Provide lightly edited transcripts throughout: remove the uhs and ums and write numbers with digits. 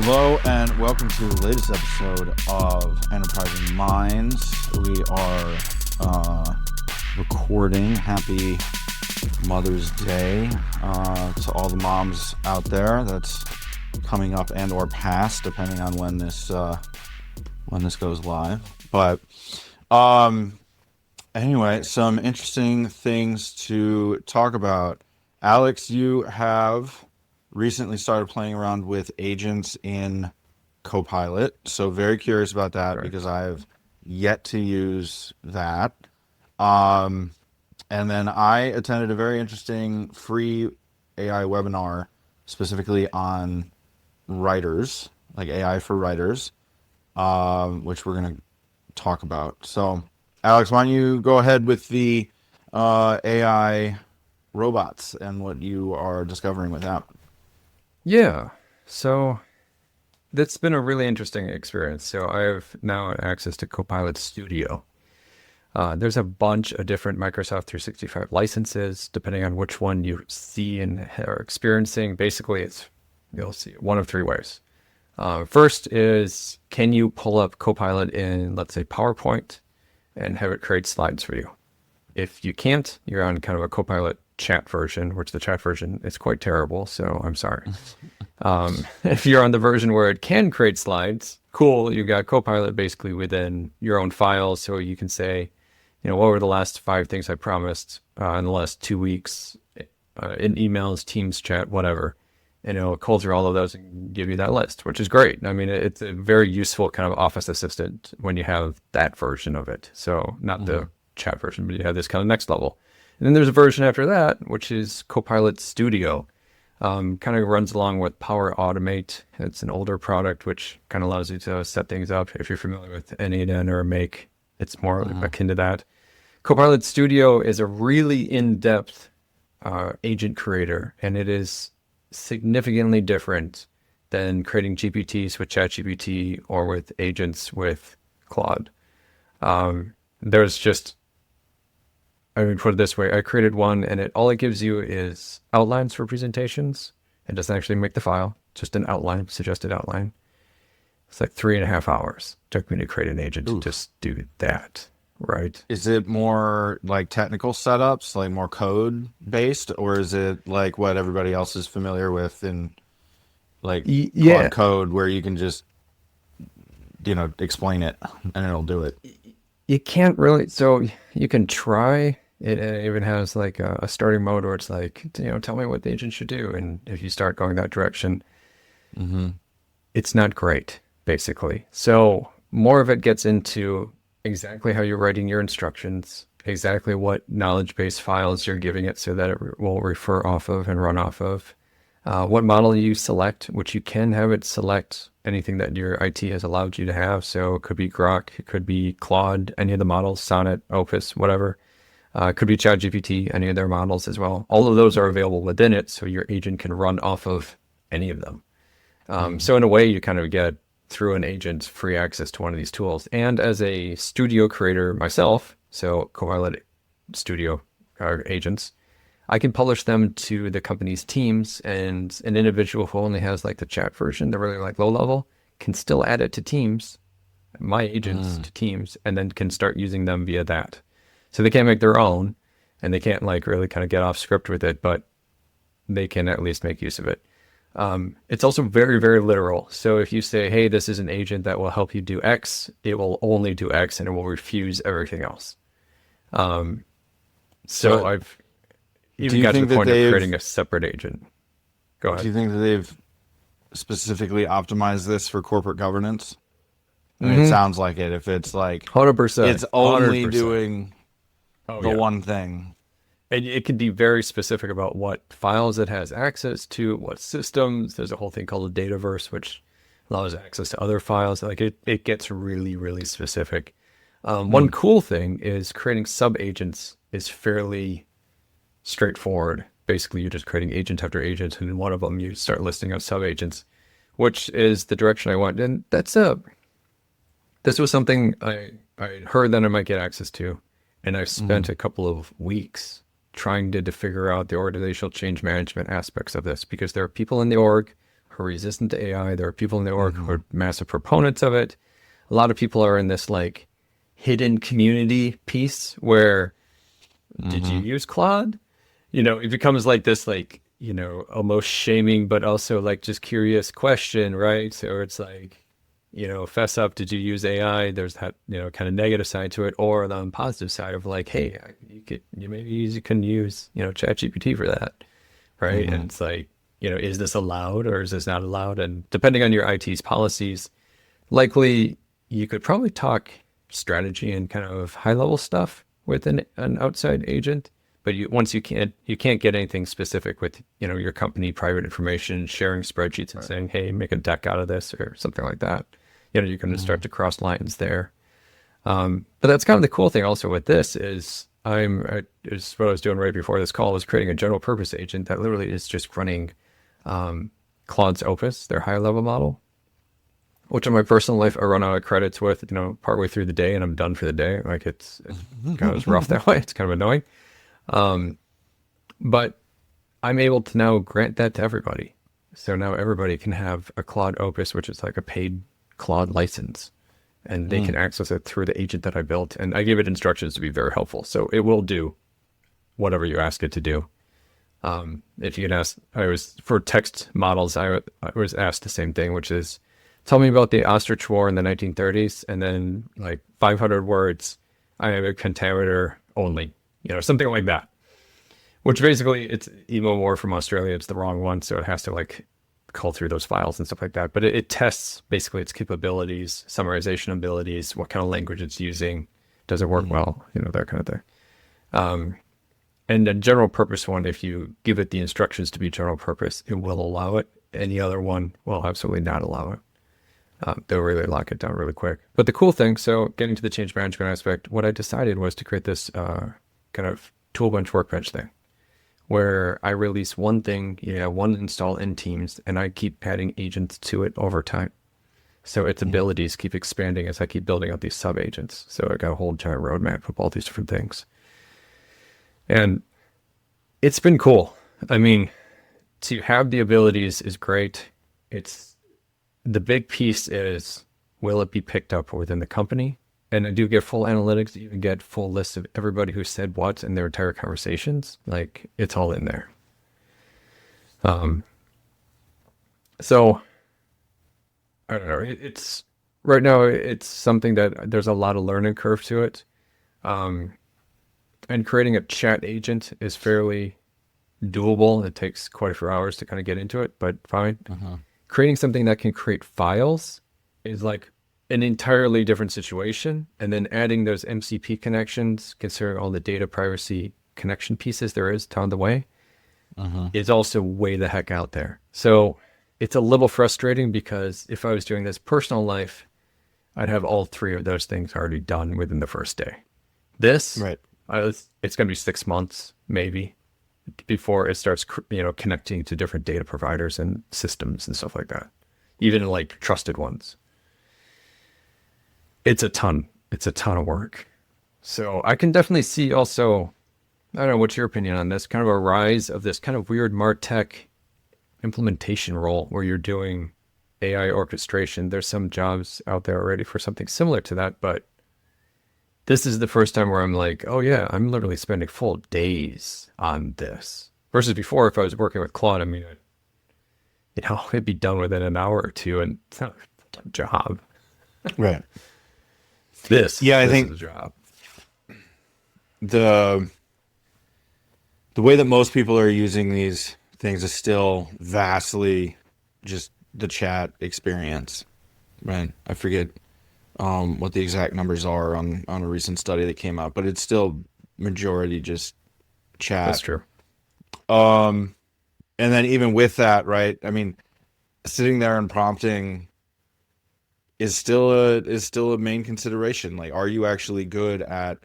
Hello and welcome to the latest episode of Enterprising Minds. We are recording. Happy Mother's Day to all the moms out there. That's coming up and or past, depending on when this goes live. But anyway, some interesting things to talk about. Alex, you have recently started playing around with agents in Copilot. So very curious about that because I've yet to use that. And then I attended a very interesting free AI webinar specifically on writers, like AI for writers, which we're going to talk about. So Alex, why don't you go ahead with the AI robots and what you are discovering with that? Yeah, so that's been a really interesting experience. So I have now access to Copilot Studio. There's a bunch of different Microsoft 365 licenses, depending on which one you see and are experiencing. Basically, you'll see it one of three ways. First is, can you pull up Copilot in, let's say, PowerPoint and have it create slides for you? If you can't, you're on kind of a Copilot chat version, which the chat version is quite terrible, so I'm sorry. If you're on the version where it can create slides, cool, you got Copilot basically within your own files, so you can say, what were the last 5 things I promised in the last 2 weeks in emails, Teams chat, whatever, and it'll cull through all of those and give you that list, which is great. I mean, it's a very useful kind of office assistant when you have that version of it. So not the chat version, but you have this kind of next level. And then there's a version after that, which is Copilot Studio. Kind of runs along with Power Automate. It's an older product, which kind of allows you to set things up. If you're familiar with N8N or Make, it's more akin to that. Copilot Studio is a really in-depth agent creator, and it is significantly different than creating GPTs with ChatGPT or with agents with Claude. There's just, I would put it this way, I created one and all it gives you is outlines for presentations. It doesn't actually make the file, just an outline, suggested outline. It's like 3.5 hours. Took me to create an agent to just do that, right? Is it more like technical setups, like more code based, or is it like what everybody else is familiar with in like Claude code where you can just, explain it and it'll do it? You can't really, so you can try. It even has like a starting mode where it's like, tell me what the agent should do. And if you start going that direction, it's not great, basically. So more of it gets into exactly how you're writing your instructions, exactly what knowledge base files you're giving it so that it will refer off of and run off of, what model you select, which you can have it select anything that your IT has allowed you to have. So it could be Grok, it could be Claude, any of the models, Sonnet, Opus, whatever. It could be ChatGPT, any of their models as well. All of those are available within it, so your agent can run off of any of them. So in a way, you kind of get, through an agent, free access to one of these tools. And as a studio creator myself, so Copilot Studio agents, I can publish them to the company's teams, and an individual who only has like the chat version, they're really like low level, can still add it to teams, my agents to teams, and then can start using them via that. So they can't make their own, and they can't like really kind of get off script with it, but they can at least make use of it. It's also very, very literal. So if you say, hey, this is an agent that will help you do X, it will only do X and it will refuse everything else. So I've even got to the point of creating a separate agent. Go ahead. Do you think that they've specifically optimized this for corporate governance? I mean, it sounds like it. If it's like 100%, it's only 100%. doing one thing. And it can be very specific about what files it has access to, what systems. There's a whole thing called a Dataverse, which allows access to other files. Like it gets really, really specific. One cool thing is creating sub-agents is fairly straightforward. Basically, you're just creating agent after agent, and in one of them, you start listing out sub-agents, which is the direction I went. And this was something I heard that I might get access to, and I spent a couple of weeks trying to figure out the organizational change management aspects of this, because there are people in the org who are resistant to AI. There are people in the org who are massive proponents of it. A lot of people are in this like hidden community piece where, did you use Claude? It becomes like this, like, almost shaming, but also like just curious question, right? So it's like, fess up, did you use AI? There's that, kind of negative side to it, or the positive side of like, hey, you can use, ChatGPT for that, right? And it's like, is this allowed or is this not allowed? And depending on your IT's policies, likely you could probably talk strategy and kind of high level stuff with an outside agent. But once you can't get anything specific with, your company private information, sharing spreadsheets and saying, hey, make a deck out of this or something like that. You're going to start to cross lines there. But that's kind of the cool thing also with this is is what I was doing right before this call was creating a general purpose agent that literally is just running Claude's Opus, their high level model, which in my personal life, I run out of credits with, partway through the day and I'm done for the day. Like it goes rough that way. It's kind of annoying. But I'm able to now grant that to everybody. So now everybody can have a Claude Opus, which is like a paid Claude license, and they can access it through the agent that I built. And I gave it instructions to be very helpful. So it will do whatever you ask it to do. If you can ask, for text models, I was asked the same thing, which is, tell me about the ostrich war in the 1930s, and then like 500 words, I have a pentameter only. Something like that, which basically it's emo war from Australia. It's the wrong one. So it has to like cull through those files and stuff like that. But it tests basically its capabilities, summarization abilities, what kind of language it's using. Does it work well? That kind of thing. And a general purpose one, if you give it the instructions to be general purpose, it will allow it. Any other one will absolutely not allow it. They'll really lock it down really quick. But the cool thing, so getting to the change management aspect, what I decided was to create this kind of toolbench workbench thing where I release one thing, one install in Teams, and I keep adding agents to it over time. So its abilities keep expanding as I keep building out these sub agents. So I got a whole giant roadmap of all these different things. And it's been cool. I mean, to have the abilities is great. The big piece is, will it be picked up within the company? And I do get full analytics, you even get full lists of everybody who said what in their entire conversations. Like, it's all in there. So I don't know. It's right now, it's something that there's a lot of learning curve to it. And creating a chat agent is fairly doable. It takes quite a few hours to kind of get into it, but fine. Creating something that can create files is like an entirely different situation. And then adding those MCP connections, considering all the data privacy connection pieces there is down the way, is also way the heck out there. So it's a little frustrating because if I was doing this personal life, I'd have all three of those things already done within the first day. This, Right. It's going to be 6 months, maybe, before it starts, connecting to different data providers and systems and stuff like that. Even like trusted ones. It's a ton of work. So I can definitely see also, I don't know, what's your opinion on this, kind of a rise of this kind of weird MarTech implementation role where you're doing AI orchestration. There's some jobs out there already for something similar to that, but this is the first time where I'm like, oh yeah, I'm literally spending full days on this. Versus before, if I was working with Claude, I mean, it'd be done within an hour or two, and it's not a full-time job. Right. I think is a job. The way that most people are using these things is still vastly just the chat experience, right? I forget what the exact numbers are on a recent study that came out, but it's still majority just chat. That's true. And then even with that, right? I mean, sitting there and prompting is still a main consideration. Like, are you actually good at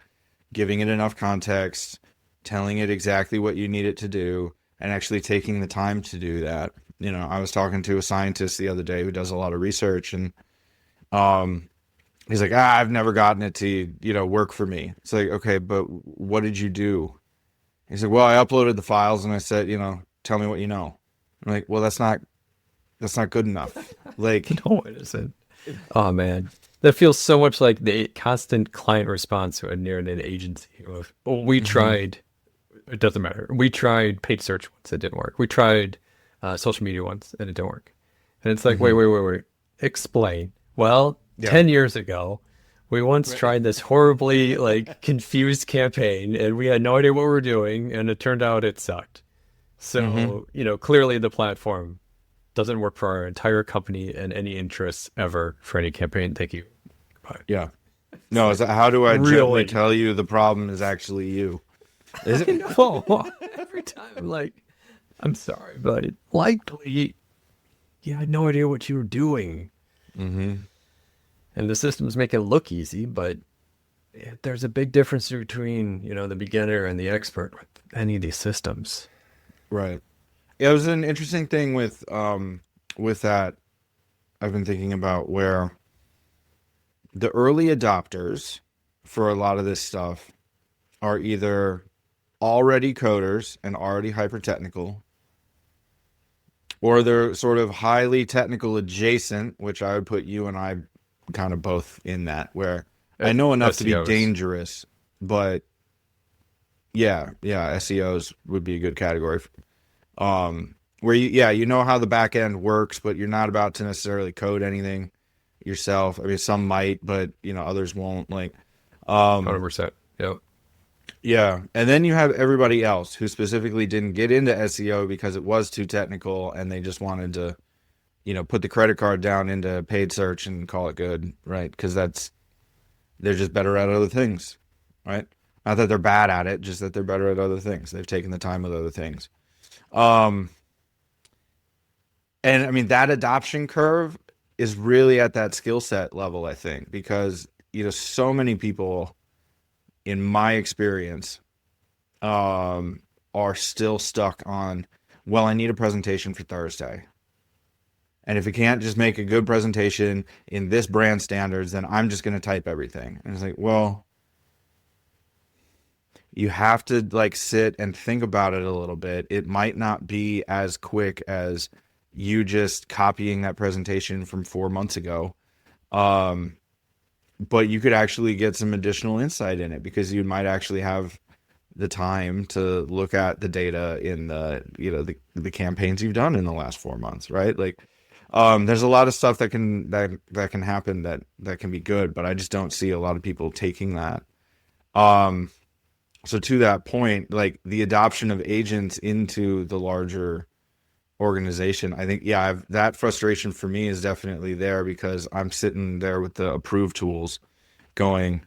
giving it enough context, telling it exactly what you need it to do, and actually taking the time to do that? I was talking to a scientist the other day who does a lot of research, and he's like, I've never gotten it to, work for me. It's like, okay, but what did you do? He's like, well, I uploaded the files and I said, tell me what you know. I'm like, well, that's not That's not good enough. Like, No, it isn't. Oh man, that feels so much like the constant client response when you're in an agency. Of, well, we mhm, tried. It doesn't matter. We tried paid search once, it didn't work. We tried social media once, and it didn't work. And it's like, wait, mhm. wait, wait, wait. Explain. Well, Yeah. 10 years ago, we once Right. tried this horribly like confused campaign, and we had no idea what we were doing, and it turned out it sucked. Hmm. So, clearly the platform doesn't work for our entire company and any interests ever for any campaign. Thank you. Bye. Yeah. It's No, like, how do I gently really? tell you the problem is actually you? Is I it? know. Every time I'm like, I'm sorry, but likely you had no idea what you were doing. Hmm. And the systems make it look easy, but there's a big difference between, the beginner and the expert with any of these systems. Right. Yeah, it was an interesting thing with that I've been thinking about where the early adopters for a lot of this stuff are either already coders and already hyper technical, or they're sort of highly technical adjacent, which I would put you and I kind of both in that, where I know enough to be SEOs. dangerous, but yeah, yeah, SEOs would be a good category. Where you know how the back end works, but you're not about to necessarily code anything yourself. I mean, some might, but others won't. Like, um, 100%. Yep. yeah. And then you have everybody else who specifically didn't get into SEO because it was too technical and they just wanted to, put the credit card down into paid search and call it good, right? Because they're just better at other things, right? Not that they're bad at it, just that they're better at other things. They've taken the time with other things. Um, and I mean, that adoption curve is really at that skill set level, I think, because, so many people in my experience, are still stuck on, well, I need a presentation for Thursday. And if it can't just make a good presentation in this brand standards, then I'm just going to type everything. And it's like, well, you have to like sit and think about it a little bit. It might not be as quick as you just copying that presentation from 4 months ago. Um, but you could actually get some additional insight in it because you might actually have the time to look at the data in the campaigns you've done in the last 4 months, right? Like, there's a lot of stuff that can happen that can be good, but I just don't see a lot of people taking that. Um, so to that point, like the adoption of agents into the larger organization, I think, yeah, that frustration for me is definitely there because I'm sitting there with the approved tools going,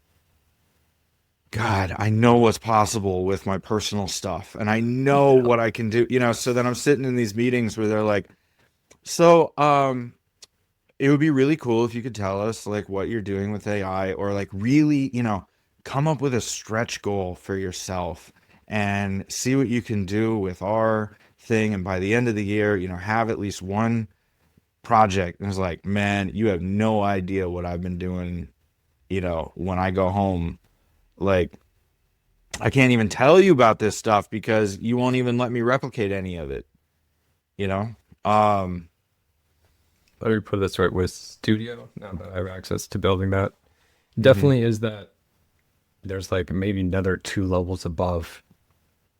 God, I know what's possible with my personal stuff and I know Yeah. what I can do, so then I'm sitting in these meetings where they're like, so, it would be really cool if you could tell us like what you're doing with AI or like really, come up with a stretch goal for yourself and see what you can do with our thing. And by the end of the year, have at least one project. And it's like, man, you have no idea what I've been doing, when I go home. Like, I can't even tell you about this stuff because you won't even let me replicate any of it, you know? Um, Let me put it this way with Studio, now that I have access to building that, mhm, definitely is that there's like maybe another two levels above.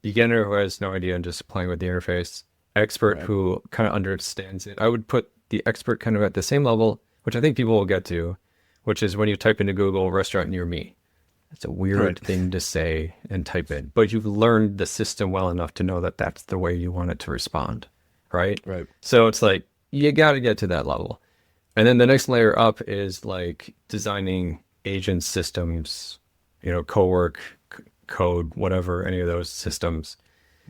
Beginner who has no idea and just playing with the interface. Expert right. who kind of understands it. I would put the expert kind of at the same level, which I think people will get to, which is when you type into Google restaurant near me. It's a Right. weird thing to say and type in, but you've learned the system well enough to know that that's the way you want it to respond, right? Right. So it's like you got to get to that level. And then the next layer up is like designing agent systems, co-work, code, whatever, any of those systems.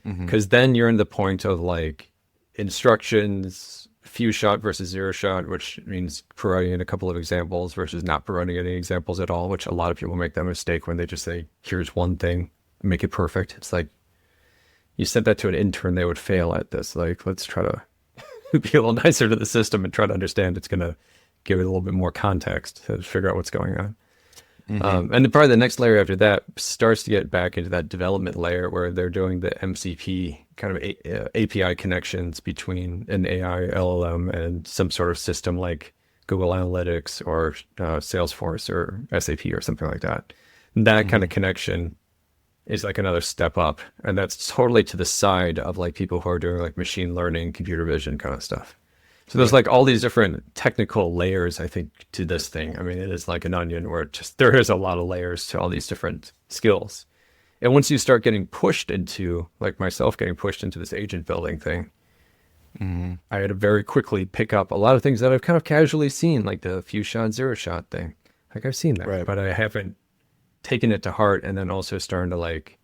Hmm. Because then you're in the point of like instructions, few shot versus zero shot, which means providing a couple of examples versus not providing any examples at all, which a lot of people make that mistake when they just say, here's one thing, make it perfect. It's like you sent that to an intern, they would fail at this. Like, let's try to be a little nicer to the system and try to understand it's going to give it a little bit more context to figure out what's going on. Mm-hmm. And then probably the next layer after that starts to get back into that development layer where they're doing the MCP kind of API connections between an AI LLM and some sort of system like Google Analytics or Salesforce or SAP or something like that. That kind Mm-hmm. of connection is like another step up. And that's totally to the side of like people who are doing like machine learning, computer vision kind of stuff. So there's Right. like all these different technical layers, I think, to this thing. I mean, it is like an onion where there is a lot of layers to all these different skills. And once you start getting pushed into, like myself, getting pushed into this agent building thing, Mm-hmm. I had to very quickly pick up a lot of things that I've kind of casually seen, like the few shot, zero shot thing. Like I've seen that, Right. but I haven't taken it to heart and then also starting to like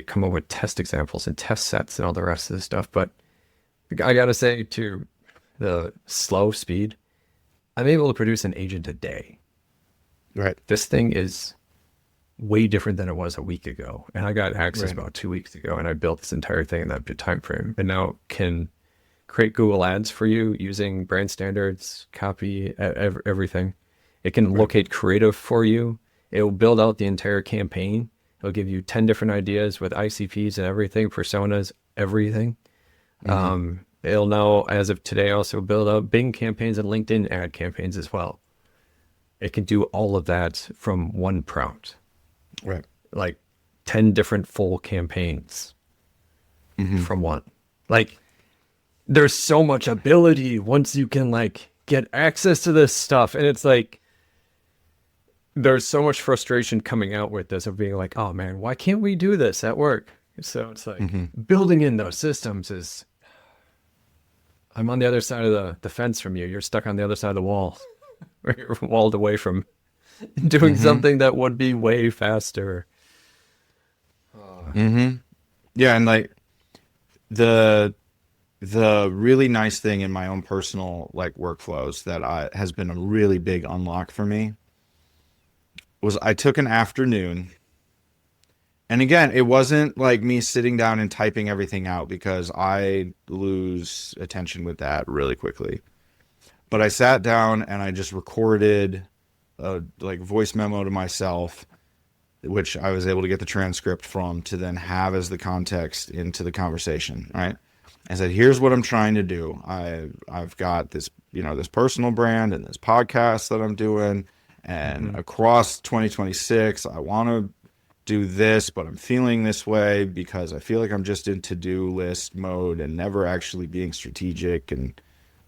come up with test examples and test sets and all the rest of this stuff. But I got to say, to the slow speed, I'm able to produce an agent a day. Right. This thing is way different than it was a week ago. And I got access Right. about 2 weeks ago and I built this entire thing in that time frame. And now can create Google ads for you using brand standards, copy, everything. It can Right. locate creative for you. It will build out the entire campaign. It'll give you 10 different ideas with ICPs and everything, personas, everything. Mm-hmm. It'll now, as of today, also build out Bing campaigns and LinkedIn ad campaigns as well. It can do all of that from one prompt, Right. like 10 different full campaigns Mm-hmm. from one. Like, there's so much ability once you can like get access to this stuff. And it's like, there's so much frustration coming out with this of being like, oh man, why can't we do this at work? So it's like Mm-hmm. building in those systems is, I'm on the other side of the fence from you. You're stuck on the other side of the wall. Or you're walled away from doing Mm-hmm. something that would be way faster. Mm-hmm. Yeah, and like the really nice thing in my own personal like workflows that has been a really big unlock for me was I took an afternoon, and again, it wasn't like me sitting down and typing everything out because I lose attention with that really quickly. But I sat down and I just recorded a like voice memo to myself, which I was able to get the transcript from to then have as the context into the conversation, right? I said, here's what I'm trying to do. I've got this, this personal brand and this podcast that I'm doing, and Mm-hmm. across 2026, I want to do this, but I'm feeling this way because I feel like I'm just in to-do list mode and never actually being strategic and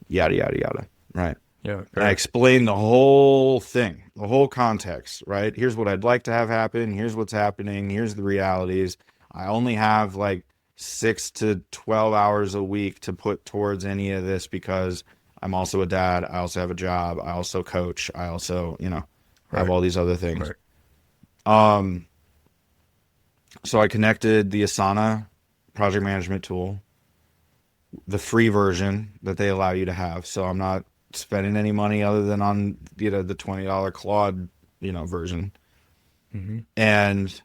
yada, yada, yada, right? Yeah. And I explained the whole thing, the whole context, right? Here's what I'd like to have happen. Here's what's happening. Here's the realities. I only have like 6 to 12 hours a week to put towards any of this because I'm also a dad. I also have a job. I also coach. I also, have Right. all these other things. Right. So I connected the Asana project management tool, the free version that they allow you to have. So I'm not spending any money other than on, the $20 Claude, version. Mm-hmm. And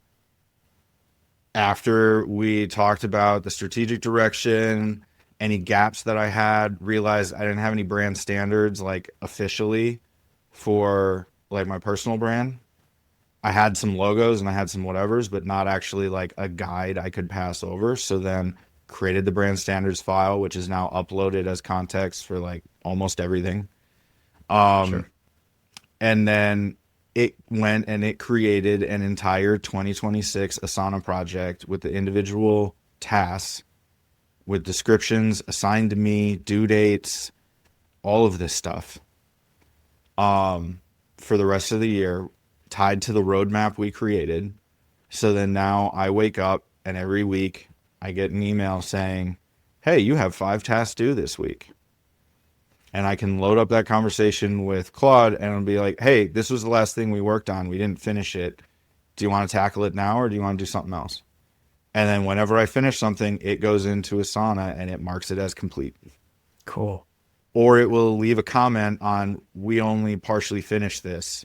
after we talked about the strategic direction, any gaps that I had, realized I didn't have any brand standards like officially for like my personal brand. I had some logos and I had some whatevers, but not actually like a guide I could pass over. So then created the brand standards file, which is now uploaded as context for like almost everything. Sure. And then it went and it created an entire 2026 Asana project with the individual tasks with descriptions assigned to me, due dates, all of this stuff for the rest of the year, tied to the roadmap we created. So then now I wake up and every week I get an email saying, hey, you have 5 tasks due this week. And I can load up that conversation with Claude and it'll be like, hey, this was the last thing we worked on. We didn't finish it. Do you want to tackle it now or do you want to do something else? And then whenever I finish something, it goes into Asana and it marks it as complete. Cool. Or it will leave a comment on, we only partially finished this.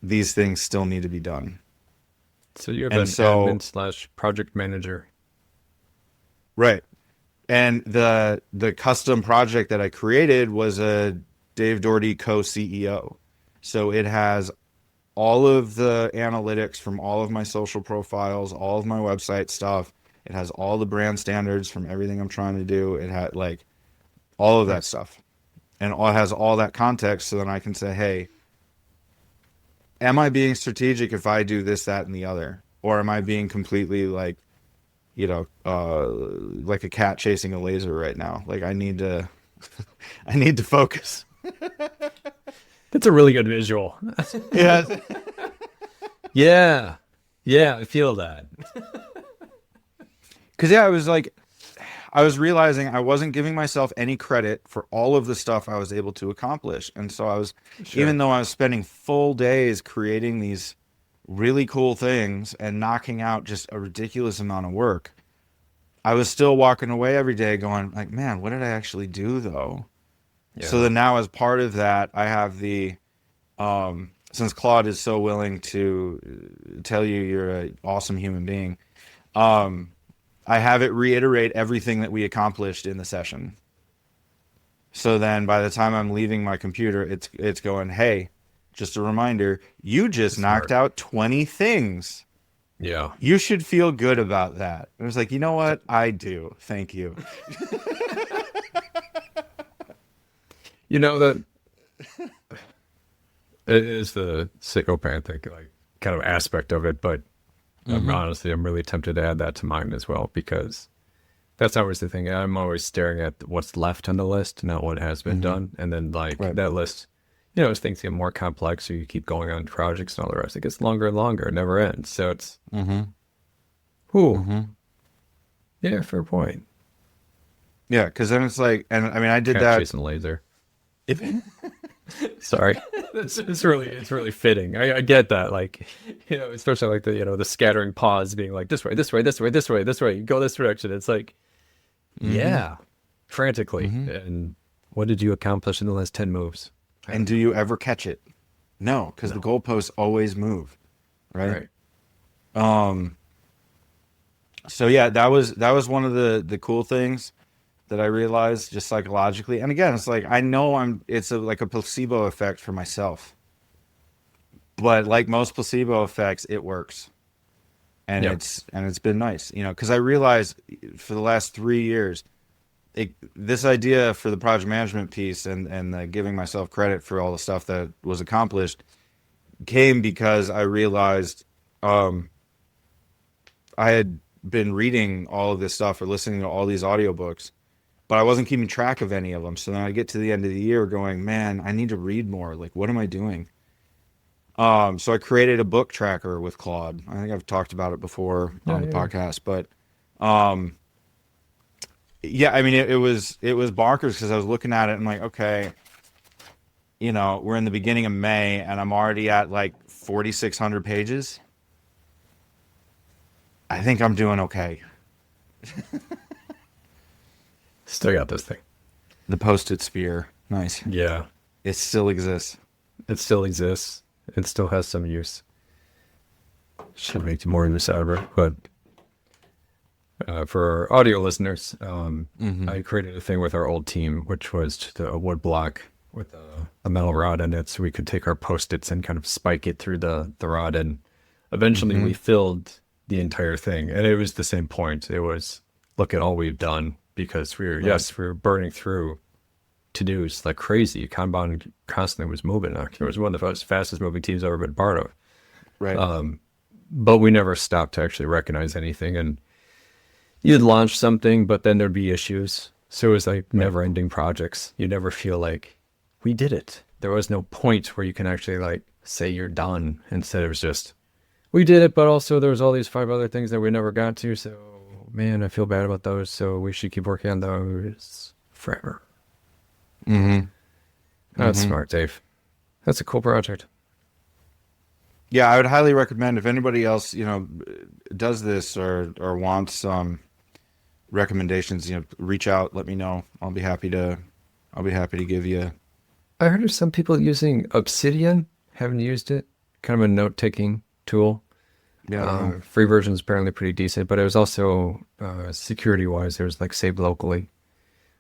These things still need to be done. So you have And an so, admin / project manager. right. And the custom project that I created was a Dave Doherty co-CEO. So it has all of the analytics from all of my social profiles, all of my website stuff. It has all the brand standards from everything I'm trying to do. It had like all of that stuff, and it has all that context. So then I can say, hey, am I being strategic if I do this, that, and the other, or am I being completely like, like a cat chasing a laser right now? Like I need to, I need to focus. That's a really good visual. Yeah. Yeah. Yeah, I feel that. Because yeah, I was realizing I wasn't giving myself any credit for all of the stuff I was able to accomplish. And so I was, even though I was spending full days creating these really cool things and knocking out just a ridiculous amount of work, I was still walking away every day going like, man, what did I actually do though? Yeah. So then now as part of that, I have the, since Claude is so willing to tell you you're an awesome human being, I have it reiterate everything that we accomplished in the session. So then by the time I'm leaving my computer, it's going, hey, just a reminder, you just knocked out 20 things. Yeah. You should feel good about that. I was like, you know what? I do. Thank you. You know that it is the psychopathic like kind of aspect of it, but honestly, I'm really tempted to add that to mine as well, because that's always the thing. I'm always staring at what's left on the list, not what has been done. And then like that list, as things get more complex or you keep going on projects and all the rest, it gets longer and longer. It never ends. So it's, yeah, fair point. Yeah, because then it's like, and I mean, I did Cat that. chasing laser. Sorry, it's really fitting. I get that, like, especially like the scattering pause being like this way, this way, this way, this way, this way. You go this direction. It's like, yeah, frantically. And what did you accomplish in the last 10 moves? And do you ever catch it? No, because the goalposts always move, right? So yeah, that was one of the cool things that I realized just psychologically. And again, it's like, I know it's like a placebo effect for myself, but like most placebo effects, it works. And it's been nice, cause I realized for the last 3 years, this idea for the project management piece and giving myself credit for all the stuff that was accomplished came because I realized, I had been reading all of this stuff or listening to all these audiobooks, but I wasn't keeping track of any of them. So then I get to the end of the year going, man, I need to read more. Like, what am I doing? So I created a book tracker with Claude. I think I've talked about it before on the podcast, but, yeah, I mean, it was bonkers because I was looking at it and like, okay, we're in the beginning of May and I'm already at like 4,600 pages. I think I'm doing okay. Still got this thing. The Post-it sphere. Nice. Yeah. It still exists. It still exists. It still has some use. Should make more use out of it. But for our audio listeners, I created a thing with our old team, which was just a wood block with a metal rod in it, so we could take our Post-its and kind of spike it through the rod. And eventually we filled the entire thing. And it was the same point. It was, look at all we've done. Because we were burning through to-dos like crazy. Kanban constantly was moving. It was one of the fastest moving teams I've ever been part of. Right. But we never stopped to actually recognize anything. And you'd launch something, but then there'd be issues. So it was like never-ending projects. You never feel like, we did it. There was no point where you can actually like say you're done. Instead, it was just, we did it, but also there was all these 5 other things that we never got to. So man, I feel bad about those, so we should keep working on those forever. That's smart, Dave. That's a cool project. Yeah, I would highly recommend if anybody else, does this or wants recommendations, reach out, let me know. I'll be happy to give you. I heard of some people using Obsidian. Haven't used it. Kind of a note-taking tool. Yeah. Free version is apparently pretty decent, but it was also security-wise, there was like saved locally.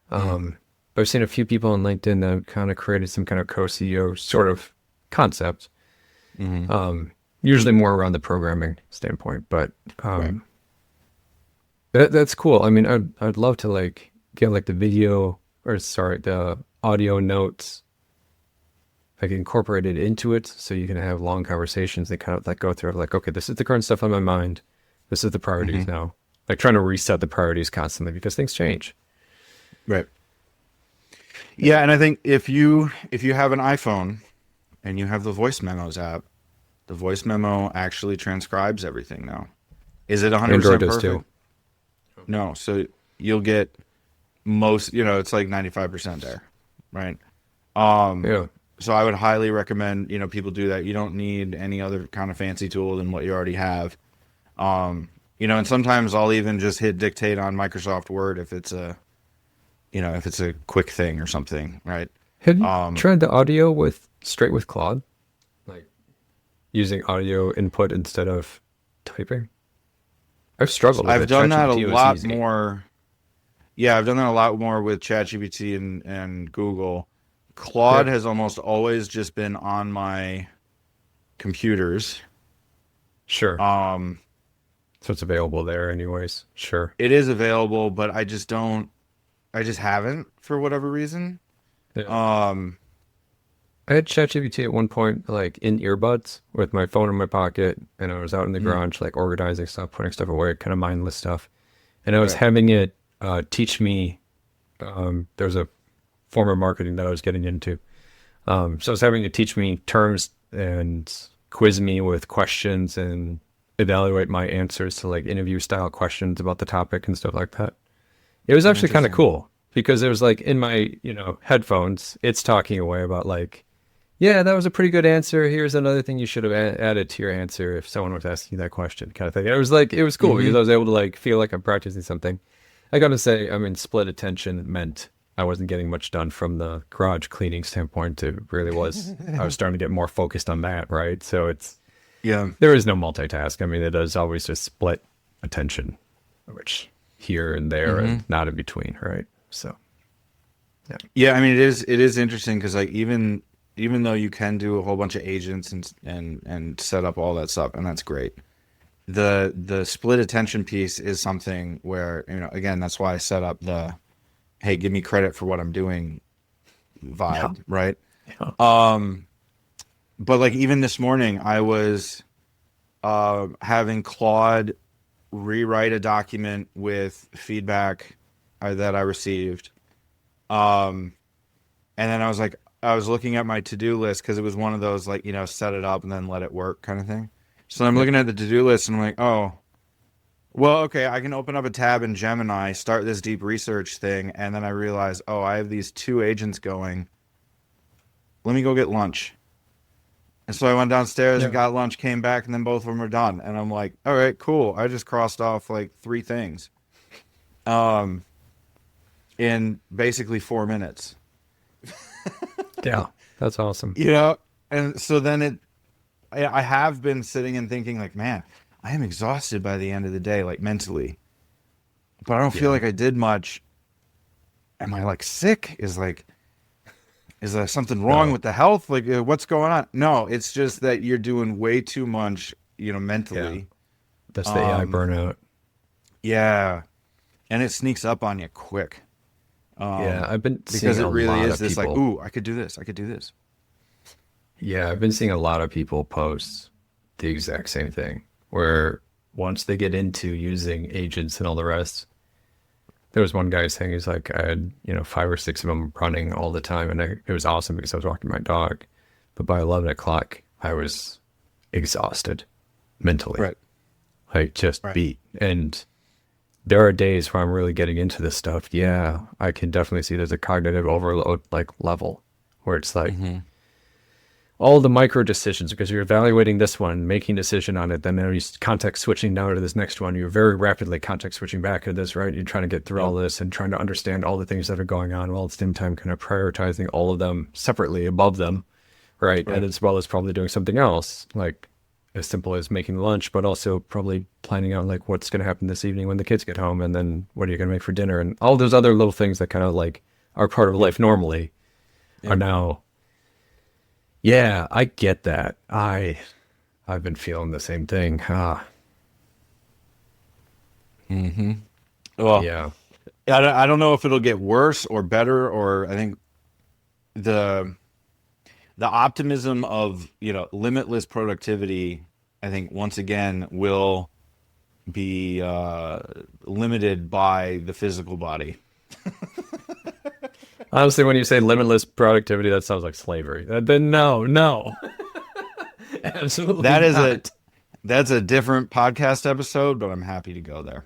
But I've seen a few people on LinkedIn that kind of created some kind of co-CEO sort of concept. Mm-hmm. Usually more around the programming standpoint, but Right. that's cool. I mean, I'd love to like get like the video or sorry, the audio notes like incorporated into it so you can have long conversations that kind of like go through like, okay, this is the current stuff on my mind. This is the priorities Mm-hmm. now. Like trying to reset the priorities constantly because things change. Right. Yeah. Yeah, and I think if you have an iPhone and you have the voice memos app, the voice memo actually transcribes everything now. Is it Android 100% does too. perfect? No. So you'll get most, it's like 95% there, right? Um, Yeah. so I would highly recommend, people do that. You don't need any other kind of fancy tool than what you already have. And sometimes I'll even just hit dictate on Microsoft Word if it's a quick thing or something, right? Have you Um, tried the audio straight with Claude? Like using audio input instead of typing? I've struggled with I've it. done that a ChatGPT was lot easy. more. Yeah, I've done that a lot more with ChatGPT and Google. Claude Yeah. has almost always just been on my computers. Sure. Um, So it's available there anyways. Sure. it is available, but I just haven't for whatever reason. Yeah. Um, I had ChatGPT at one point, like in earbuds with my phone in my pocket, and I was out in the mhm, garage, like organizing stuff, putting stuff away, kind of mindless stuff. And I was right. having it teach me. There was a form of marketing that I was getting into. So I was having it teach me terms and quiz me with questions and evaluate my answers to like interview style questions about the topic and stuff like that. It was Oh, actually kind of interesting. cool because it was like in my, headphones, it's talking away about like, yeah, that was a pretty good answer. Here's another thing you should have added to your answer if someone was asking you that question, kind of thing. It was like, it was cool because I Hmm. was able to like feel like I'm practicing something. I gotta say, I mean, split attention meant I wasn't getting much done from the garage cleaning standpoint. It really was, I was starting to get more focused on that, right? So Yeah. there is no multitask. I mean, it is always just split attention, which here and there Hmm. and not in between, right? So, yeah. Yeah, I mean it is interesting because like even though you can do a whole bunch of agents and set up all that stuff, and that's great. The split attention piece is something where, again, that's why I set up the hey, give me credit for what I'm doing Yeah. vibe, right? Yeah. Um, but like even this morning, I was having Claude rewrite a document with feedback that I received. Um, and then I was looking at my to-do list because it was one of those like, set it up and then let it work kind of thing. So I'm Yeah. looking at the to-do list and I'm like, oh, well, okay, I can open up a tab in Gemini, start this deep research thing, and then I realize, oh, I have these two agents going. Let me go get lunch. And so I went downstairs and Yeah. got lunch, came back, and then both of them were done. And I'm like, all right, cool. I just crossed off like three things um, in basically 4 minutes. Yeah. That's awesome. You know? And so then I have been sitting and thinking, like, man, I am exhausted by the end of the day, like mentally. But I don't feel Yeah. like I did much. Am I like sick? Is there something wrong No, with the health? Like, what's going on? No, it's just that you're doing way too much, yeah. mentally. That's the AI Um, burnout. yeah, and it sneaks up on you quick. Yeah. I've been Because seeing it a really lot is of this like, people. ooh, I could do this. I could do this. Yeah. I've been seeing a lot of people post the exact same thing where once they get into using agents and all the rest, there was one guy saying he's like, I had, 5 or 6 of them running all the time. And it was awesome because I was walking my dog. But by 11 o'clock, I was exhausted mentally, Right. like just Right. beat. And there are days where I'm really getting into this stuff. Yeah, I can definitely see there's a cognitive overload like level where it's like Hmm. all the micro decisions because you're evaluating this one, making a decision on it, then you're context switching now to this next one. You're very rapidly context switching back to this, right? You're trying to get through all Yep. this and trying to understand all the things that are going on while at the same time kind of prioritizing all of them separately above them, right? And Right. as well as probably doing something else, like as simple as making lunch, but also probably planning out like what's going to happen this evening when the kids get home and then what are you going to make for dinner and all those other little things that kind of like are part of Yep. life normally are Yep. now Yeah, I get that. I've been feeling the same thing. Well, Yeah. I don't know if it'll get worse or better, or I think the the optimism of, limitless productivity, I think once again will be limited by the physical body. Honestly, when you say limitless productivity, that sounds like slavery. Then no, no, That absolutely is a not. that's a different podcast episode, but I'm happy to go there.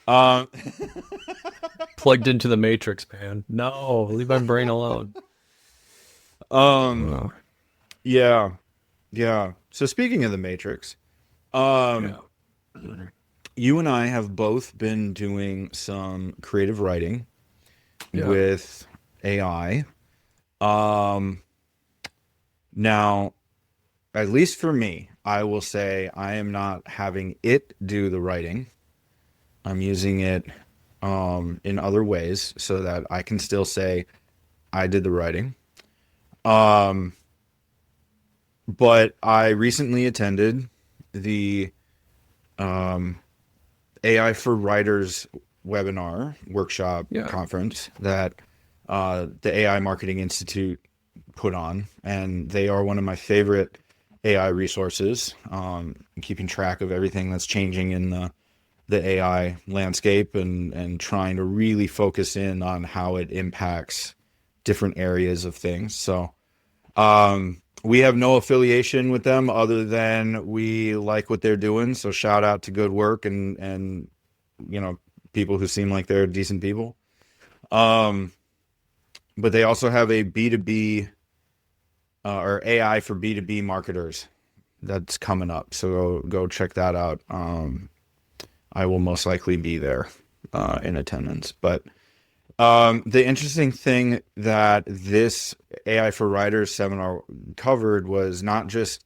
Um, Plugged into the matrix, man. No, leave my brain alone. um, Oh, yeah, yeah. So speaking of the Matrix, um, yeah. you and I have both been doing some creative writing Yeah. with AI. Um, Now, at least for me, I will say I am not having it do the writing. I'm using it in other ways so that I can still say I did the writing. Um, but I recently attended the um, AI for Writers webinar workshop Yeah. conference that the AI Marketing Institute put on, and they are one of my favorite AI resources. Keeping track of everything that's changing in the AI landscape, and trying to really focus in on how it impacts different areas of things. So we have no affiliation with them other than we like what they're doing. So shout out to good work, and you know people who seem like they're decent people. Um, but they also have a B2B or AI for B2B marketers that's coming up. So go check that out. I will most likely be there in attendance. But the interesting thing that this AI for Writers seminar covered was not just,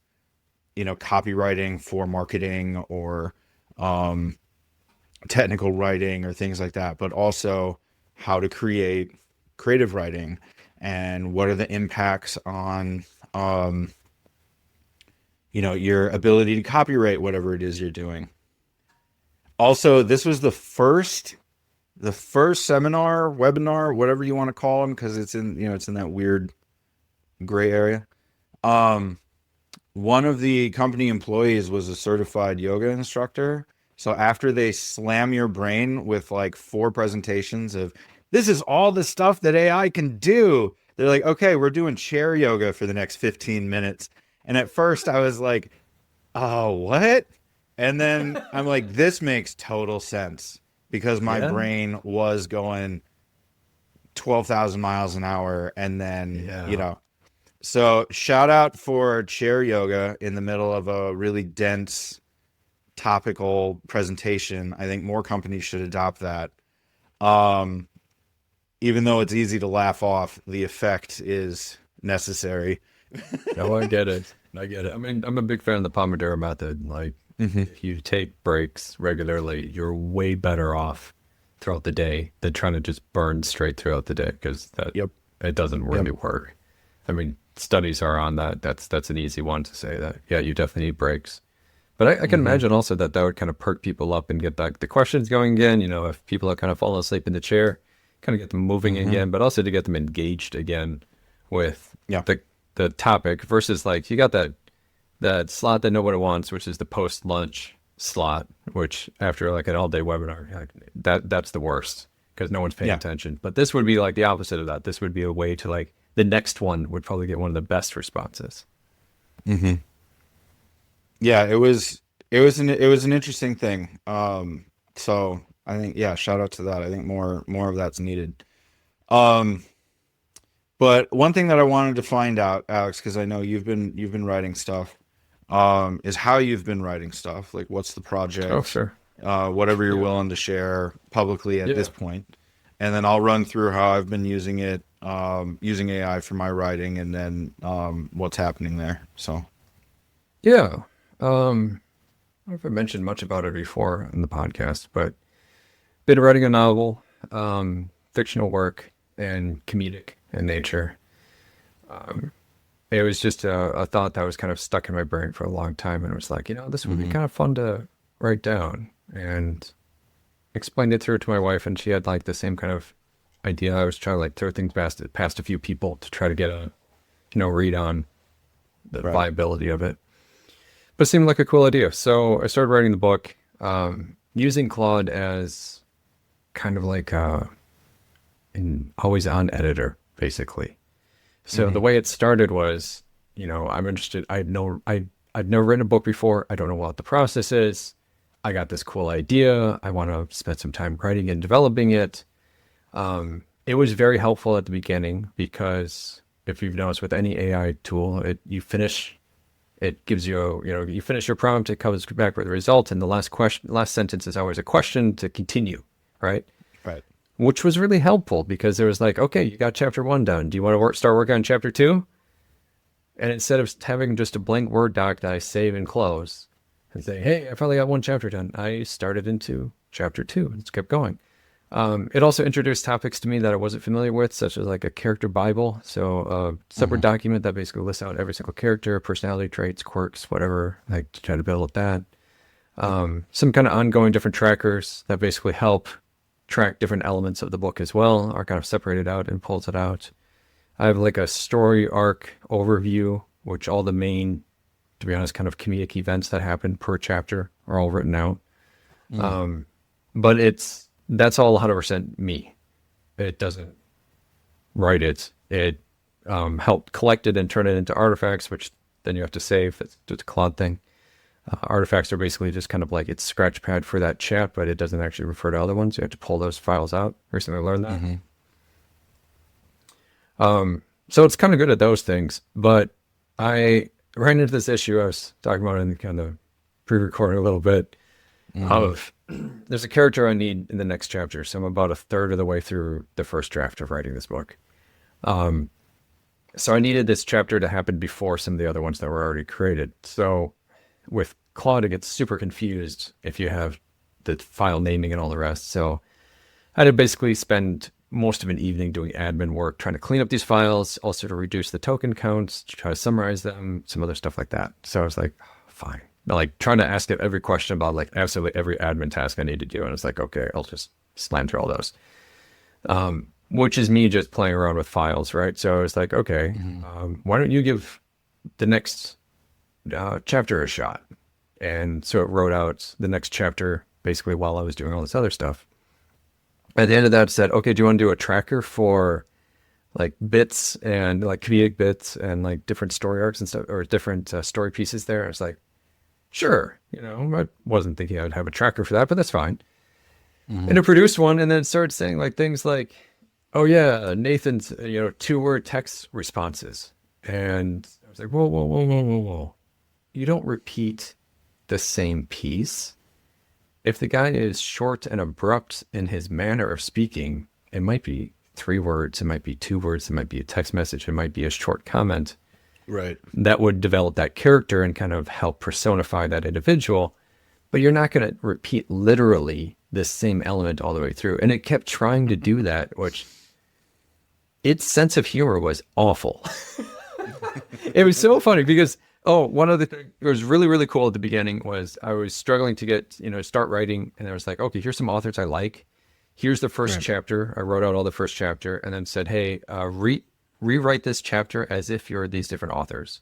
copywriting for marketing or um, technical writing or things like that, but also how to create creative writing and what are the impacts on um, your ability to copyright whatever it is you're doing. Also, this was the first seminar, webinar, whatever you want to call them, because it's in that weird gray area. Um, One of the company employees was a certified yoga instructor. So after they slam your brain with like four presentations of this is all the stuff that AI can do, they're like, okay, we're doing chair yoga for the next 15 minutes. And at first I was like, oh, what? And then I'm like, this makes total sense because my Yeah. brain was going 12,000 miles an hour. And then, Yeah. so shout out for chair yoga in the middle of a really dense topical presentation. I think more companies should adopt that. Um, Even though it's easy to laugh off, the effect is necessary. No, I get it. I get it. I mean, I'm a big fan of the Pomodoro method. Like, Hmm. if you take breaks regularly, you're way better off throughout the day than trying to just burn straight throughout the day because that Yep. it doesn't Yep. really work. I mean, studies are on that. That's an easy one to say that. Yeah, you definitely need breaks. But I can Hmm. imagine also that that would kind of perk people up and get the questions going again. If people are kind of falling asleep in the chair, kind of get them moving Hmm. again, but also to get them engaged again with Yeah. the topic versus like you got that slot that nobody wants, which is the post lunch slot, which after like an all day webinar, like that's the worst because no one's paying Yeah. attention. But this would be like the opposite of that. This would be a way to like the next one would probably get one of the best responses. Hmm. Yeah. It was an interesting thing. So I think, yeah, shout out to that. I think more of that's needed. Um, but one thing that I wanted to find out, Alex, because I know you've been writing stuff, is how you've been writing stuff. Like, what's the Oh, project? sure. Whatever you're Yeah. willing to share publicly at this Yeah. point, and then I'll run through how I've been using it, using AI for my writing, and then what's happening there. So, Yeah. I don't know if I mentioned much about it before in the podcast, but been writing a novel, fictional work, and comedic in nature. it was just a thought that was kind of stuck in my brain for a long time. And it was like, this would be Hmm. kind of fun to write down. And explained it through to my wife, and she had like the same kind of idea. I was trying to like throw things past a few people to try to get a, read on the Right. viability of it. But it seemed like a cool idea. So I started writing the book, using Claude as kind of like an always on editor, basically. So the Hmm. way it started was, I'm interested. I'd never written a book before. I don't know what the process is. I got this cool idea. I want to spend some time writing and developing it. It was very helpful at the beginning because if you've noticed with any AI tool, it gives you, you finish your prompt, it comes back with a result, and the last sentence is always a question to continue, right? Right. Which was really helpful because there was like, okay, you got chapter 1 done. Do you want to start working on chapter 2? And instead of having just a blank Word doc that I save and close and say, hey, I finally got 1 chapter done, I started into chapter 2 and just kept going. It also introduced topics to me that I wasn't familiar with, such as like a character Bible. So a separate Hmm. document that basically lists out every single character, personality traits, quirks, whatever, like to try to build that. Some kind of ongoing different trackers that basically help track different elements of the book as well, are kind of separated out and pulls it out. I have like a story arc overview, which all the main, to be honest, kind of comedic events that happen per chapter are all written out. Mm. But that's all 100% me. It doesn't write it. It helped collect it and turn it into artifacts, which then you have to save. It's a Claude thing. Artifacts are basically just kind of like it's scratchpad for that chat, but it doesn't actually refer to other ones. You have to pull those files out. Recently learned that. Hmm. So it's kind of good at those things. But I ran into this issue I was talking about in kind of pre-recording a little bit Hmm. of there's a character I need in the next chapter. So I'm about a third of the way through the first draft of writing this book. So I needed this chapter to happen before some of the other ones that were already created. So with Claude, it gets super confused if you have the file naming and all the rest. So I had to basically spend most of an evening doing admin work, trying to clean up these files, also to reduce the token counts, to try to summarize them, some other stuff like that. So I was like, fine. Like trying to ask it every question about like absolutely every admin task I need to do. And it's like, okay, I'll just slam through all those. Which is me just playing around with files, right? So I was like, okay, Hmm. why don't you give the next chapter a shot? And so it wrote out the next chapter basically while I was doing all this other stuff. At the end of that, it said, okay, do you want to do a tracker for like bits and like comedic bits and like different story arcs and stuff or different story pieces there? I was like, sure. I wasn't thinking I would have a tracker for that, but that's fine. Hmm. And it produced one and then started saying like things like, oh yeah, Nathan's, 2-word text responses. And I was like, whoa, whoa, whoa, whoa, whoa, whoa. You don't repeat the same piece. If the guy is short and abrupt in his manner of speaking, it might be 3 words, it might be 2 words, it might be a text message, it might be a short comment Right. that would develop that character and kind of help personify that individual. But you're not going to repeat literally the same element all the way through. And it kept trying to do that, which its sense of humor was awful. It was so funny because one of the things that was really really cool at the beginning was I was struggling to get start writing, and I was like, okay, here's some authors I like. Here's the first Right. chapter. I wrote out all the first chapter, and then said, hey, rewrite this chapter as if you're these different authors.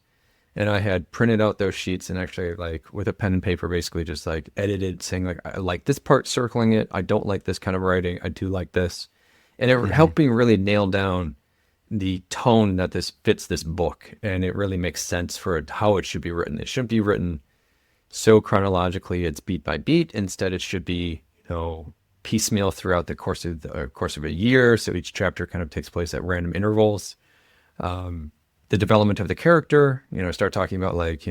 And I had printed out those sheets and actually like with a pen and paper, basically just like edited, saying like I like this part, circling it. I don't like this kind of writing. I do like this, and it Hmm. helped me really nail down the tone that this fits this book, and it really makes sense for how it should be written. It shouldn't be written so chronologically; it's beat by beat. Instead, it should be piecemeal throughout the course of a year. So each chapter kind of takes place at random intervals. The development of the character, start talking about like,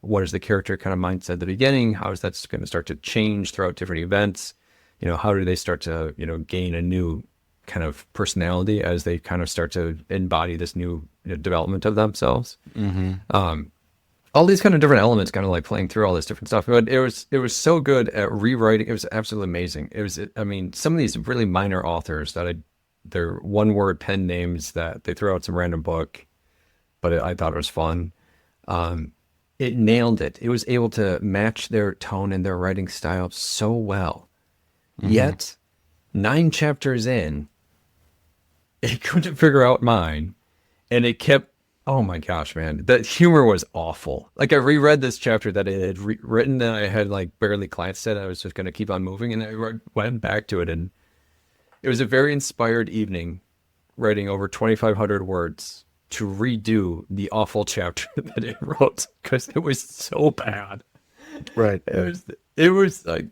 what is the character kind of mindset at the beginning? How is that going to start to change throughout different events? How do they start to, gain a new kind of personality as they kind of start to embody this new development of themselves? Hmm. All these kind of different elements kind of like playing through all this different stuff. But it was so good at rewriting. It was absolutely amazing. I mean, some of these really minor authors they're 1-word pen names that they throw out some random book. but I thought it was fun. It nailed it. It was able to match their tone and their writing style so well. Mm-hmm. Yet, 9 chapters in, it couldn't figure out mine. And it kept, oh my gosh, man, the humor was awful. Like I reread this chapter that it had written and I had like barely glanced at it. I was just going to keep on moving. And I went back to it. And it was a very inspired evening writing over 2,500 words to redo the awful chapter that it wrote because it was so bad. Right. It was like,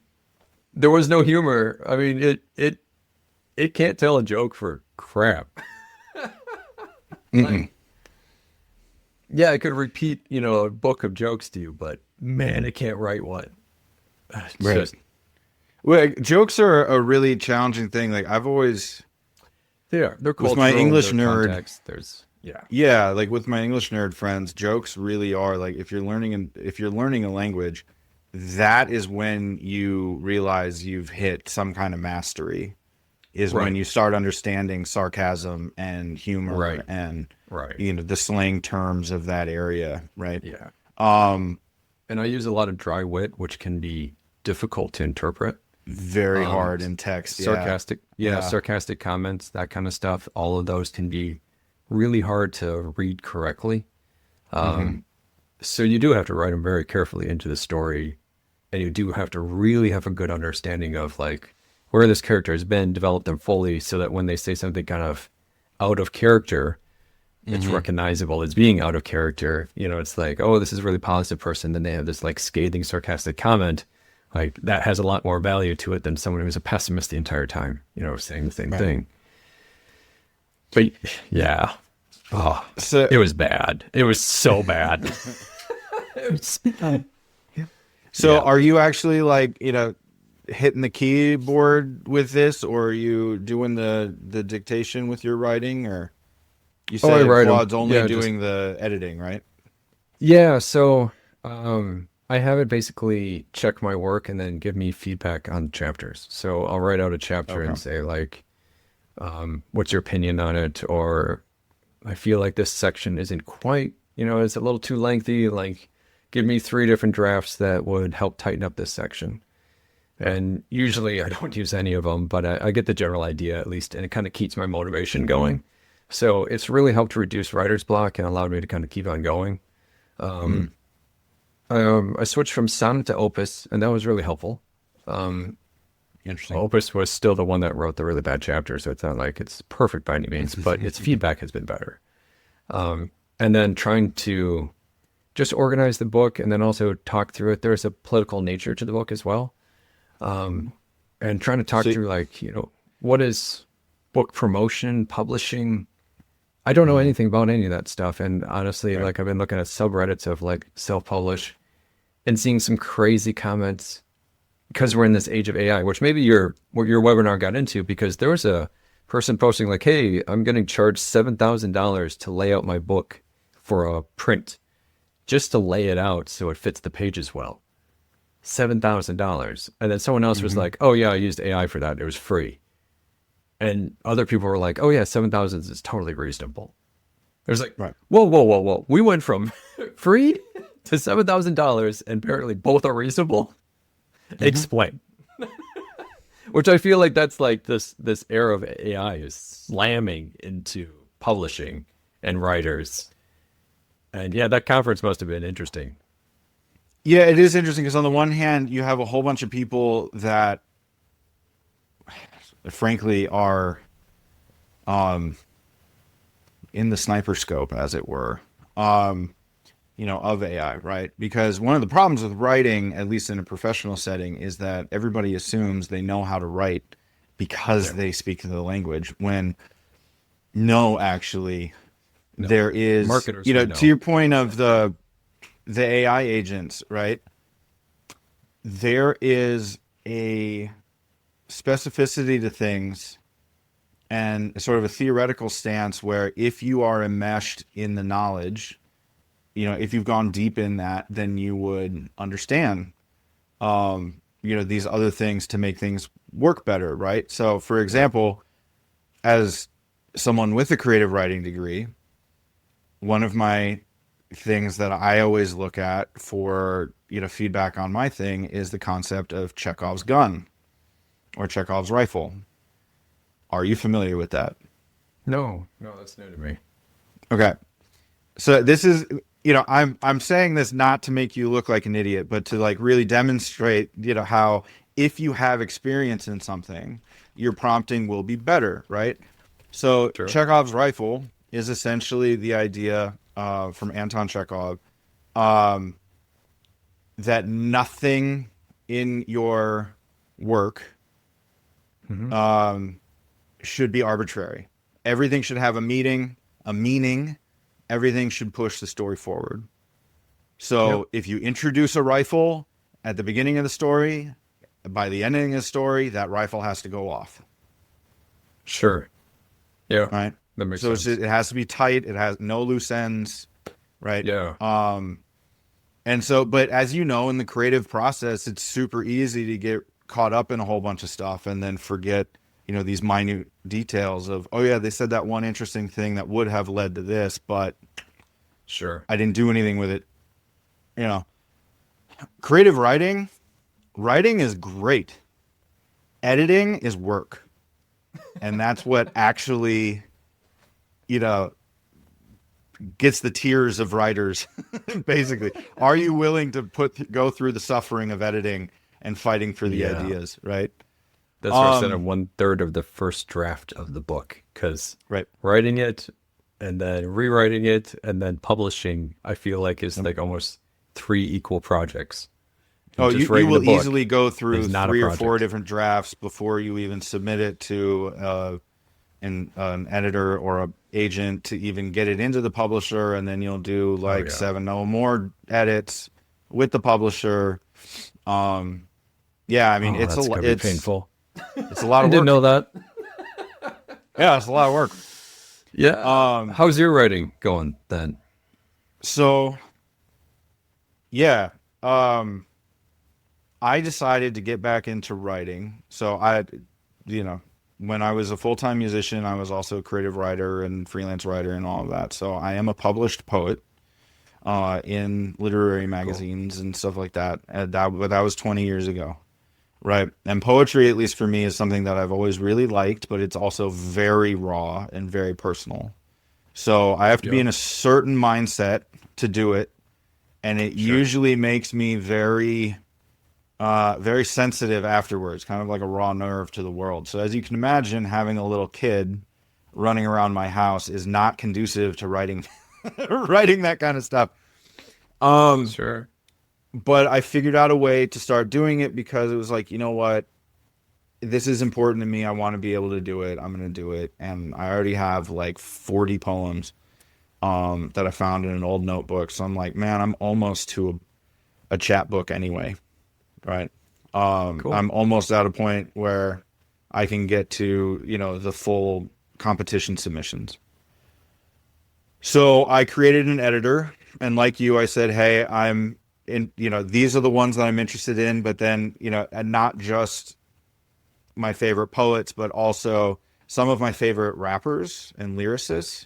there was no humor. I mean, it can't tell a joke for crap. Like, yeah, I could repeat, a book of jokes to you, but man, it can't write one. It's Right. just, Well, jokes are a really challenging thing. Like I've always, they're with cultural, my English their nerd, context, there's, yeah. yeah, like with my English nerd friends, jokes really are like if you're learning a language, that is when you realize you've hit some kind of mastery. Is when Right, you start understanding sarcasm and humor right, and right. the slang terms of that area, right? Yeah. Um, And I use a lot of dry wit, which can be difficult to interpret. very Um, hard in text, yeah. sarcastic, yeah, Yeah. sarcastic comments, that kind of stuff. All of those can be really hard to read correctly. Hmm. So you do have to write them very carefully into the story, and you do have to really have a good understanding of like where this character has been, develop them fully, so that when they say something kind of out of character, it's Hmm. recognizable as being out of character. It's like, oh, this is a really positive person. Then they have this like scathing, sarcastic comment. Like that has a lot more value to it than someone who's a pessimist the entire time, saying the same Right. thing. But yeah, oh, So it was bad. It was so bad. It was, so yeah. are you actually like, hitting the keyboard with this, or are you doing the dictation with your writing, or you Oh, I said write them. Claude's only Yeah, just doing the editing, right? yeah. So I have it basically check my work and then give me feedback on chapters. So I'll write out a chapter Okay. and say like, what's your opinion on it? Or I feel like this section isn't quite, it's a little too lengthy. Like, give me 3 different drafts that would help tighten up this section. And usually I don't use any of them, but I get the general idea at least, and it kind of keeps my motivation going. So it's really helped to reduce writer's block and allowed me to kind of keep on going. Mm, I switched from Sonnet to Opus, and that was really helpful. interesting. Opus was still the one that wrote the really bad chapter, so it's not like it's perfect by any means, but its feedback has been better. And then trying to just organize the book and then also talk through it. There's a political nature to the book as well. And trying to talk So, through like, what is book promotion, publishing? I don't know mhm, anything about any of that stuff. And honestly, right. like I've been looking at subreddits of like self-publish and seeing some crazy comments because we're in this age of AI, which maybe what your webinar got into, because there was a person posting like, hey, I'm getting charged $7,000 to lay out my book for a print just to lay it out so it fits the pages well. $7,000. And then someone else was Hmm. like, oh yeah, I used AI for that. It was free. And other people were like, oh yeah, 7,000 is totally reasonable. It was like, Right. whoa, whoa, whoa, whoa. We went from free to $7,000 and apparently both are reasonable. Hmm. Explain. Which I feel like that's like this era of AI is slamming into publishing and writers. And yeah, that conference must have been interesting. Yeah, it is interesting because on the one hand, you have a whole bunch of people that, frankly, are um, in the sniper scope, as it were, um, of AI, right? Because one of the problems with writing, at least in a professional setting, is that everybody assumes they know how to write because Yeah. they speak the language. When no, actually, No. there is, Marketers would to know. your point of the AI agents, right? There is a specificity to things and sort of a theoretical stance where if you are enmeshed in the knowledge, if you've gone deep in that, then you would understand, these other things to make things work better, right? So, for Right. example, as someone with a creative writing degree, one of my things that I always look at for, feedback on my thing is the concept of Chekhov's gun or Chekhov's rifle. Are you familiar with that? No, no, that's new to me. Okay. So this is, I'm saying this not to make you look like an idiot, but to like really demonstrate, how if you have experience in something, your prompting will be better, right? So Sure. Chekhov's rifle is essentially the idea from Anton Chekhov um, that nothing in your work Hmm. should be arbitrary. Everything should have a meaning. Everything should push the story forward. Yep. So if you introduce a rifle at the beginning of the story, by the ending of the story, that rifle has to go off, Sure. Yeah, right? that makes So sense. it has to be tight. It has no loose ends, right? Yeah. And so, but as you know, in the creative process, it's super easy to get caught up in a whole bunch of stuff and then forget, these minute details of, oh yeah, they said that one interesting thing that would have led to this, but Sure. I didn't do anything with it. You know, creative writing is great. Editing is work. And that's what actually, you know, gets the tears of writers, basically. Are you willing to go through the suffering of editing and fighting for the Yeah. ideas, right? That's where I said Um, 1/3 of the first draft of the book, because right. writing it and then rewriting it and then publishing, I feel like is like almost three equal projects. Oh, And just you writing the will book easily go is through not a 3 or 4 project. different drafts before you even submit it to an editor or a agent to even get it into the publisher, and then you'll do Oh like yeah. 7 no more edits with the publisher. Um, yeah, I mean Oh, that's gonna be painful. it's a lot I of didn't work. know that. Yeah, it's a lot of work. Yeah. Um, How's your writing going then? so yeah, um, I decided to get back into writing. So you know, when I was a full-time musician, I was also a creative writer and freelance writer and all of that. So I am a published poet in literary Cool. magazines and stuff like that. But that was 20 years ago, right? And poetry, at least for me, is something that I've always really liked, but it's also very raw and very personal. So I have to be Yeah. in a certain mindset to do it, and it Sure. usually makes me very sensitive afterwards, kind of like a raw nerve to the world. So as you can imagine, having a little kid running around my house is not conducive to writing writing that kind of stuff. Um, Sure. but I figured out a way to start doing it because it was like, you know what? This is important to me. I want to be able to do it. I'm going to do it. And I already have like 40 poems that I found in an old notebook. So I'm like, man, I'm almost to a chapbook anyway, right? Cool. I'm almost at a point where I can get to, the full competition submissions. So I created an editor, and like you, I said, hey, I'm in, these are the ones that I'm interested in, but then, and not just my favorite poets, but also some of my favorite rappers and lyricists.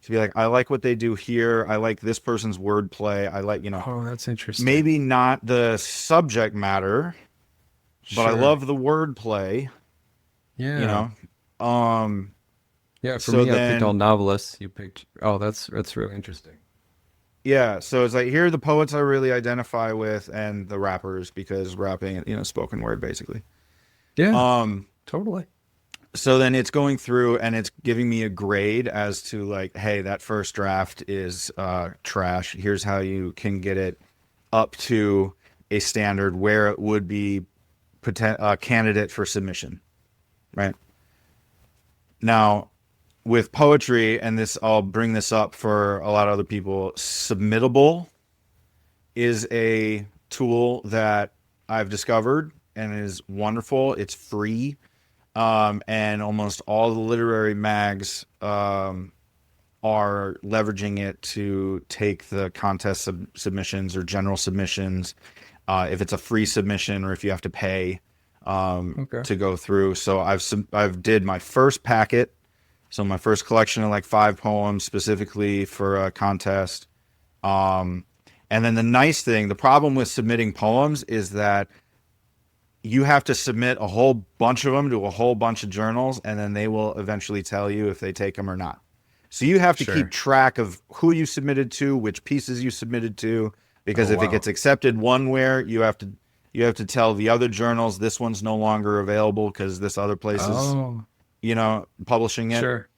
To be like, I like what they do here. I like this person's wordplay. I like, Oh, that's interesting. maybe not the subject matter, but I Sure. love the wordplay, you Yeah. know. Um, Yeah, for so me, I picked all then, novelists. You picked. Oh, that's really interesting. yeah, so it's like here are the poets I really identify with and the rappers because rapping, spoken word basically. Yeah, Um, totally. so then it's going through and it's giving me a grade as to like, hey, that first draft is trash. Here's how you can get it up to a standard where it would be candidate for submission, right? Now, with poetry, and this, I'll bring this up for a lot of other people, Submittable is a tool that I've discovered and is wonderful. It's free. And almost all the literary mags are leveraging it to take the contest submissions or general submissions, if it's a free submission or if you have to pay Okay. to go through. So I've did my first packet, So my first collection of like 5 poems specifically for a contest. And then the problem with submitting poems is that you have to submit a whole bunch of them to a whole bunch of journals, and then they will eventually tell you if they take them or not. So you have to keep track of who you submitted to, which pieces you submitted to, because if it gets accepted one where, you have to tell the other journals this one's no longer available because this other place is, publishing it. Sure.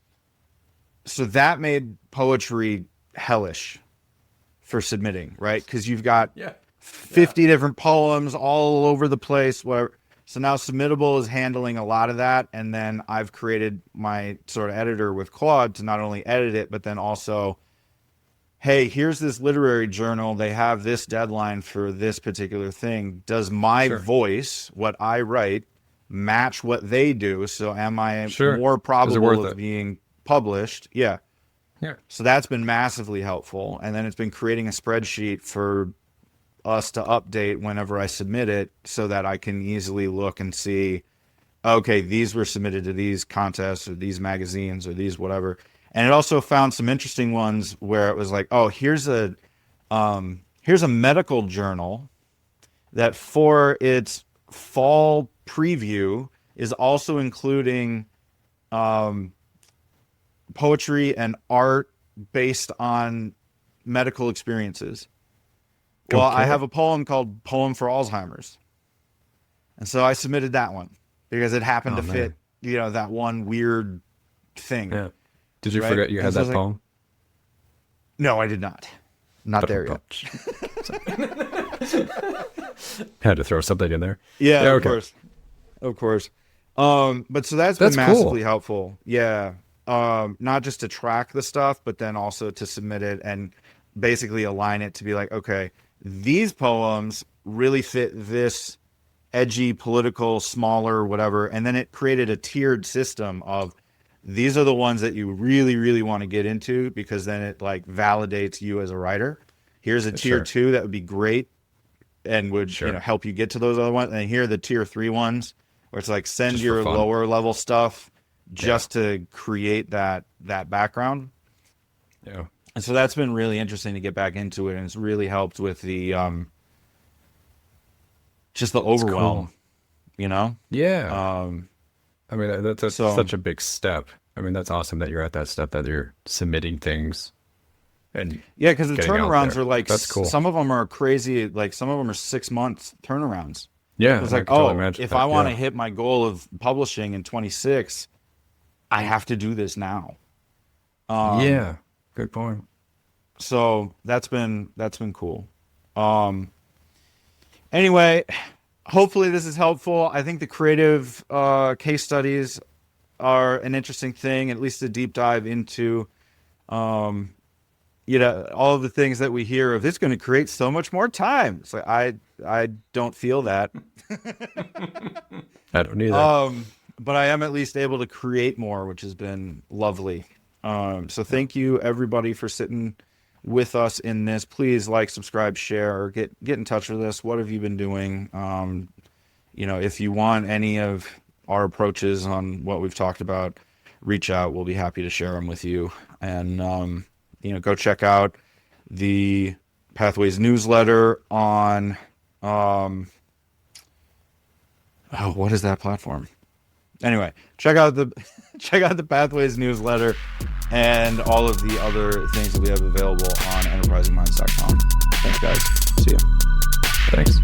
So that made poetry hellish for submitting, right? Because you've got 50 different poems all over the place, whatever. So now Submittable is handling a lot of that, and then I've created my sort of editor with Claude to not only edit it, but then also, hey, here's this literary journal. They have this deadline for this particular thing. Does my voice, what I write, match what they do? So am I more probable of being published? Yeah. So that's been massively helpful. And then it's been creating a spreadsheet for us to update whenever I submit it so that I can easily look and see, okay, these were submitted to these contests or these magazines or these whatever. And it also found some interesting ones where it was like, oh, here's a medical journal that for its fall preview is also including poetry and art based on medical experiences. Well, I have a poem called Poem for Alzheimer's. And so I submitted that one because it happened to fit, that one weird thing. Yeah. Did you forget you had that poem? No, I did not. Not there yet. Had to throw something in there. Yeah, of course. Of course. But so that's been massively helpful. Yeah. Not just to track the stuff, but then also to submit it and basically align it to be like, okay, these poems really fit this edgy, political, smaller, whatever. And then it created a tiered system of these are the ones that you really, really want to get into because then it like validates you as a writer. Here's a tier 2 that would be great and would help you get to those other ones. And here are the tier 3 ones where it's like send your lower level stuff just to create that background. Yeah. And so that's been really interesting to get back into it, and it's really helped with the just the overwhelm, Yeah. I mean, that's such a big step. I mean, that's awesome that you're at that step that you're submitting things. And because the turnarounds are like, that's cool. Some of them are crazy. Like some of them are 6 months turnarounds. Yeah. It's like, if I want to hit my goal of publishing in 26, I have to do this now. Good point. So that's been cool. Anyway, hopefully this is helpful. I think the creative case studies are an interesting thing, at least a deep dive into all of the things that we hear of. It's going to create so much more time. It's like I don't feel that. I don't either. But I am at least able to create more, which has been lovely. So thank you everybody for sitting with us in this. Please like, subscribe, share, or get in touch with us. What have you been doing? If you want any of our approaches on what we've talked about, reach out. We'll be happy to share them with you. And, go check out the Pathways newsletter on, what is that platform? Anyway, check out the Pathways newsletter and all of the other things that we have available on enterprisingminds.com. Thanks, guys. See you. Thanks.